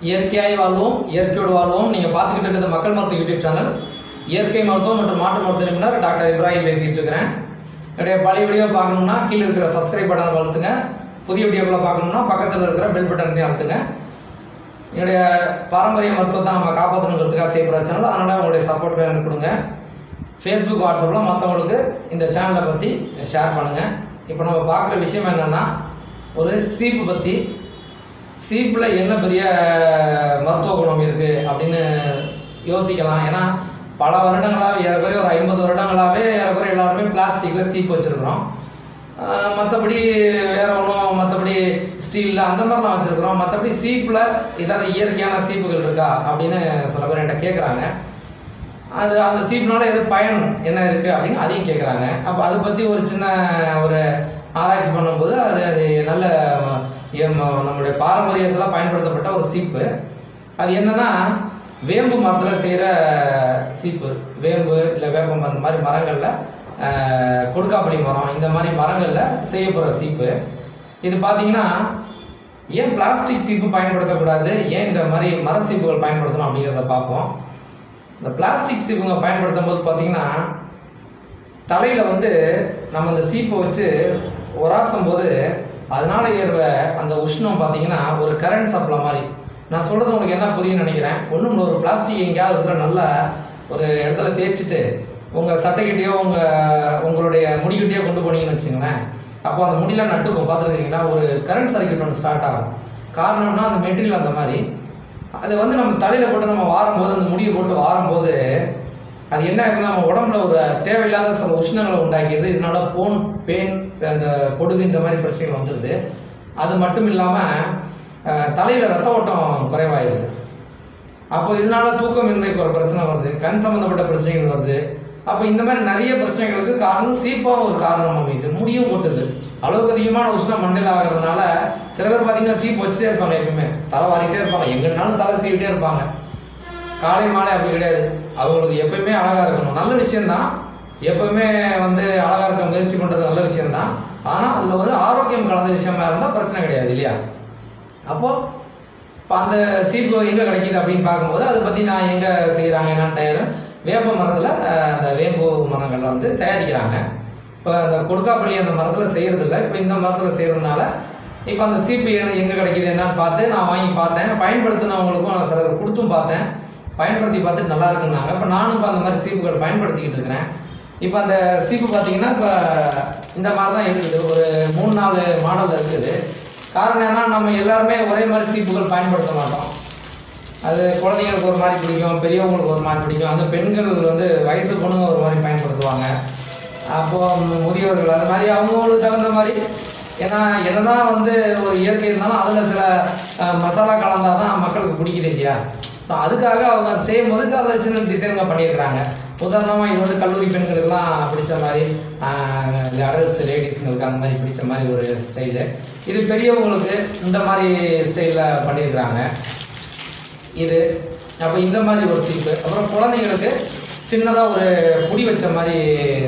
இயற்கையாய் வாழ்வோம், இயற்கையோடு வாழ்வோம். நீங்கள் பார்த்துக்கிட்டு இருக்கிறது மக்கள் மருத்துவ யூடியூப் சேனல். இயற்கை மருத்துவம் மற்றும் மாற்று மருத்துவ நிபுணர் டாக்டர் இப்ராஹிம் பேசிகிட்டு இருக்கிறேன். என்னுடைய பழைய வீடியோ பார்க்கணும்னா கீழே இருக்கிற சப்ஸ்கிரைப் பட்டனை அழுத்துங்க. புதிய வீடியோக்களை பார்க்கணும்னா பக்கத்தில் இருக்கிற பெல் பட்டனையும் அழுத்துங்க. என்னுடைய பாரம்பரிய மருத்துவத்தை நம்ம காப்பாற்றணுங்கிறதுக்காக செய்யப்படுற சேனல். அதனால் உங்களுடைய சப்போர்ட் எனக்கு கொடுங்க. ஃபேஸ்புக், வாட்ஸ்அப்பில் மற்றவங்களுக்கு இந்த சேனலை பற்றி ஷேர் பண்ணுங்கள். இப்போ நம்ம பார்க்குற விஷயம் என்னென்னா, ஒரு சீப்பு பற்றி, சீப்பில் என்ன பெரிய மருத்துவ குணம் இருக்குது அப்படின்னு யோசிக்கலாம். ஏன்னா பல வருடங்களாகவே, ஏறக்குறைய ஒரு 50 வருடங்களாகவே ஏறக்குறைய எல்லாருமே பிளாஸ்டிக்கில் சீப்பு வச்சுருக்குறோம். மற்றபடி வேறு ஒன்றும், மற்றபடி ஸ்டீலில் அந்த மாதிரிலாம் வச்சுருக்குறோம். மற்றபடி சீப்பில் ஏதாவது இயற்கையான சீப்புகள் இருக்கா அப்படின்னு சில பேர் என்கிட்ட கேட்குறாங்க. அது அந்த சீப்புனால எது பயன் என்ன இருக்குது அப்படின்னு அதையும் கேட்குறாங்க. அப்போ அதை பற்றி ஒரு சின்ன ஒரு ஆராய்ச்சி பண்ணும்போது அது நல்ல நம்மளுடைய பாரம்பரியத்தில் பயன்படுத்தப்பட்ட ஒரு சீப்பு. அது என்னன்னா, வேம்பு மரத்தில் செய்கிற சீப்பு. வேம்பு இல்லை வேப்பம் அந்த மாதிரி மரங்களில், கொடுக்காப்புளி மரம் இந்த மாதிரி மரங்களில் செய்யப்படுற சீப்பு. இது பார்த்தீங்கன்னா, ஏன் பிளாஸ்டிக் சீப்பு பயன்படுத்தக்கூடாது, ஏன் இந்த மாதிரி மர சீப்புகள் பயன்படுத்தணும் அப்படிங்கிறத பார்ப்போம். இந்த பிளாஸ்டிக் சீப்புங்க பயன்படுத்தும் போது பார்த்தீங்கன்னா, தலையில் நம்ம இந்த சீப்பை வச்சு உராசும் போது அதனால ஏறுற அந்த உஷ்ணம் பார்த்தீங்கன்னா ஒரு கரண்ட் சப்ளை மாதிரி. நான் சொல்கிறது உங்களுக்கு என்ன புரியும்னு நினைக்கிறேன். ஒன்றும் ஒரு பிளாஸ்டிக் எங்கேயாவது இடத்துல நல்லா ஒரு இடத்துல தேய்ச்சிட்டு உங்கள் சட்டைக்கிட்டேயோ உங்களுடைய முடிக்கிட்டேயோ கொண்டு போனீங்கன்னு வச்சுங்களேன், அப்போ அந்த முடியெலாம் நட்டுக்கும். பார்த்துருக்கீங்கன்னா ஒரு கரண்ட் சர்க்கியூட் ஒன்று ஸ்டார்ட் ஆகும். காரணம்னா அந்த மெட்டீரியல் அந்த மாதிரி. அது நம்ம தலையில் போட்டு நம்ம வாரும்போது, அந்த முடியை போட்டு வாரும்போது அது என்ன இருக்குன்னா, நம்ம உடம்புல ஒரு தேவையில்லாத சில உஷ்ணங்களை உண்டாக்கிடுது. இதனால பெயின், அந்த பொடுகு இந்த மாதிரி பிரச்சனைகள் வந்துடுது. அது மட்டும் இல்லாமல் தலையில் ரத்த ஓட்டம் குறைவாயிடுது. அப்போ இதனால தூக்கமின்மைக்கு ஒரு பிரச்சனை வருது, கண் சம்மந்தப்பட்ட பிரச்சனைகள் வருது. அப்போ இந்த மாதிரி நிறைய பிரச்சனைகளுக்கு காரணம் சீப்பாகவும் ஒரு காரணம் அமைது. முடியும் கொட்டுது. அளவுக்கு அதிகமான உஷ்ணம் மண்டையில் ஆகிறதுனால சில பேர் பார்த்தீங்கன்னா சீப்பு வச்சுட்டே இருப்பாங்க. எப்பயுமே தலை வாரிக்கிட்டே இருப்பாங்க, எங்கன்னாலும் தலை சீவிட்டே இருப்பாங்க. காலை மாலை அப்படி கிடையாது. அவங்களுக்கு எப்பயுமே அழகாக இருக்கணும், நல்ல விஷயம்தான். எப்பவுமே அழகாக இருக்க முயற்சி பண்ணுறது நல்ல விஷயம்தான். ஆனால் அதில் ஆரோக்கியம் கலந்த விஷயமா இருந்தால் பிரச்சனை கிடையாது இல்லையா? அப்போது இப்போ அந்த சீப்பு எங்கே கிடைக்கிது அப்படின்னு பார்க்கும்போது அதை பற்றி நான் எங்கே செய்கிறாங்க என்னன்னு தயார் வேப்ப மரத்தில், அந்த வேம்பு மரங்களில் தயாரிக்கிறாங்க. இப்போ அந்த கொடுக்காப்பள்ளி அந்த மரத்தில் செய்கிறதில்ல, இப்போ இந்த மரத்தில் செய்கிறதுனால இப்போ அந்த சீப்பு எங்கே கிடைக்கிது என்னன்னு பார்த்து நான் வாங்கி பார்த்தேன். பயன்படுத்தினவங்களுக்கும் நான் சிலர் கொடுத்தும் பார்த்தேன். பயன்படுத்தி பார்த்துட்டு நல்லா இருக்குன்னாங்க. இப்போ நானும் இப்போ அந்த மாதிரி சீப்புகள் பயன்படுத்திக்கிட்டு இருக்கிறேன். இப்போ அந்த சீப்பு பார்த்தீங்கன்னா இப்போ இந்த மாதிரி தான் இருக்குது. ஒரு 3-4 மாடல் இருக்குது. காரணம் என்னன்னா, நம்ம எல்லாருமே ஒரே மாதிரி சீப்புகள் பயன்படுத்த மாட்டோம். அது குழந்தைங்களுக்கு ஒரு மாதிரி பிடிக்கும், பெரியவங்களுக்கு ஒரு மாதிரி பிடிக்கும். அந்த பெண்கள் வயசு பொண்ணுங்க ஒரு மாதிரி பயன்படுத்துவாங்க. அப்போது முதியவர்கள் அது மாதிரி அவங்களுக்கு தகுந்த மாதிரி. ஏன்னா என்னதான் ஒரு இயற்கை இருந்தாலும் அதில் சில மசாலா கலந்தால் தான் மக்களுக்கு பிடிக்குது இல்லையா? ஸோ அதுக்காக அவங்க செய்யும்போது சில சின்ன டிசைனுங்க பண்ணியிருக்கிறாங்க. உதாரணமாக இது கல்லூரி பெண்களுக்கெல்லாம் பிடிச்ச மாதிரி, அடல்ட்ஸ் லேடிஸுங்களுக்கு அந்த மாதிரி பிடிச்ச மாதிரி ஒரு ஸ்டைலு. இது பெரியவங்களுக்கு இந்த மாதிரி ஸ்டைலில் பண்ணியிருக்கிறாங்க இது. அப்போ இந்த மாதிரி ஒரு சீப்பு. அப்புறம் குழந்தைங்களுக்கு சின்னதாக ஒரு புடி வச்ச மாதிரி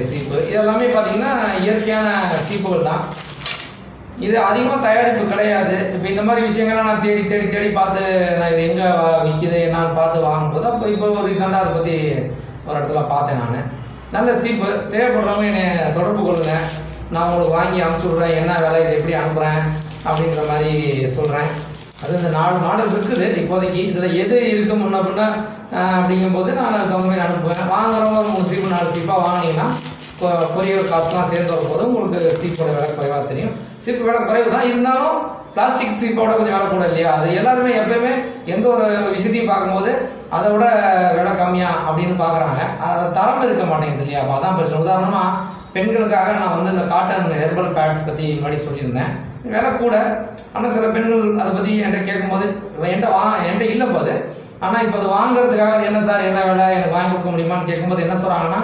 சீப்பு. இதெல்லாமே பார்த்திங்கன்னா இயற்கையான சீப்புகள் தான். இது அதிகமாக தயாரிப்பு கிடையாது. இப்போ இந்த மாதிரி விஷயங்கள்லாம் நான் தேடி தேடி தேடி பார்த்து நான் இது எங்கே விற்கிது என்னான்னு பார்த்து வாங்கும்போது அப்போ இப்போ ரீசெண்டாக அதை பற்றி ஒரு இடத்துல பார்த்தேன். நான் நல்ல சீப்பு தேவைப்படுறவங்க என்னை தொடர்பு கொள்ளுங்க, நான் உங்களுக்கு வாங்கி அனுப்பிச்சி விட்றேன். என்ன வேலை, இது எப்படி அனுப்புகிறேன் அப்படிங்கிற மாதிரி சொல்கிறேன். அது இந்த 4 மாடல் இருக்குது இப்போதைக்கு. இதில் எது இருக்குது முன்ன பின்ன அப்படிங்கும்போது நான் அதுக்கு தகுந்த மாதிரி அனுப்புவேன். வாங்குறவங்க ஒரு 3 சீப்பு 4 சீப்பாக வாங்கினீங்கன்னா கொரியர் காசுலாம் சேர்ந்து வரும்போது உங்களுக்கு சீப்போட விலை குறைவாக தெரியும். சீப்பு விலை குறைவு தான், இருந்தாலும் பிளாஸ்டிக் சீப்போட கொஞ்சம் விலை கூட இல்லையா? அது எல்லாருமே எப்பயுமே எந்த ஒரு விஷயத்தையும் பார்க்கும்போது அதை விட விலை கம்மியா அப்படின்னு பார்க்குறாங்க. அது தரம் இருக்க மாட்டேங்குது இல்லையா? அப்போ அதான் பிரச்சனை. உதாரணமாக பெண்களுக்காக நான் இந்த காட்டன் ஹெர்பல் பேட்ஸ் பற்றி முன்னாடி சொல்லியிருந்தேன். விலை கூட, ஆனால் சில பெண்கள் அதை பற்றி என்கிட்ட கேட்கும்போது என்கிட்ட இல்லை போது. ஆனால் இப்போ அது வாங்குறதுக்காக அது என்ன சார் என்ன விலை, எனக்கு வாங்கி கொடுக்க முடியுமான்னு கேட்கும்போது என்ன சொல்கிறாங்கன்னா,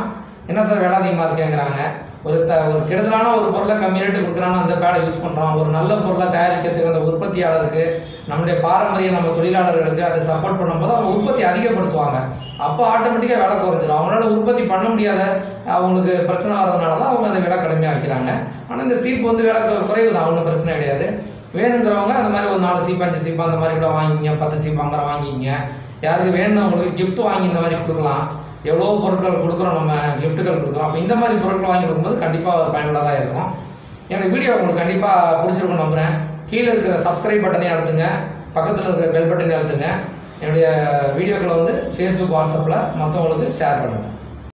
என்ன சார் விலை அதிகமாக இருக்கேங்கிறாங்க. ஒரு கெடுதலான ஒரு பொருளை கம்மி ரேட்டு கொடுக்குறான்னு அந்த பேடை யூஸ் பண்ணுறோம். ஒரு நல்ல பொருளை தயாரிக்கிறதுக்கு அந்த உற்பத்தியாளருக்கு, நம்முடைய பாரம்பரிய நம்ம தொழிலாளர்களுக்கு அதை சப்போர்ட் பண்ணும்போது அவங்க உற்பத்தி அதிகப்படுத்துவாங்க. அப்போ ஆட்டோமேட்டிக்காக விலை குறைஞ்சிடும். அவங்களால உற்பத்தி பண்ண முடியாத அவங்களுக்கு பிரச்சனை வர்றதுனால தான் அவங்க அதை விலை கடுமையாக வைக்கிறாங்க. ஆனால் இந்த சீப்பு விலை குறைவு தான், ஒன்றும் பிரச்சனை கிடையாது. வேணுங்கிறவங்க அந்த மாதிரி ஒரு 4 சீப்பு 5 சீப்பு அந்த மாதிரி கூட வாங்கிங்க, 10 சீப்பு அந்த மாதிரி வாங்கிங்க. யாருக்கு வேணும் உங்களுக்கு கிஃப்ட் வாங்கி இந்த மாதிரி கொடுக்கலாம். எவ்வளோ பொருட்கள் கொடுக்குறோம், நம்ம கிஃப்ட்டுகள் கொடுக்குறோம். அப்போ இந்த மாதிரி பொருட்கள் வாங்கி கொடுக்கும்போது கண்டிப்பாக பயனுள்ளதாக இருக்கும். என்னோட வீடியோ உங்களுக்கு கண்டிப்பாக பிடிச்சிருக்கும் நம்புகிறேன். கீழே இருக்கிற சப்ஸ்கிரைப் பட்டனையும் அழுத்துங்க, பக்கத்தில் இருக்கிற பெல் பட்டனையும் அழுத்துங்க. என்னுடைய வீடியோக்களை வந்து ஃபேஸ்புக், வாட்ஸ்அப்பில் மற்றவங்களுக்கு ஷேர் பண்ணுங்கள்.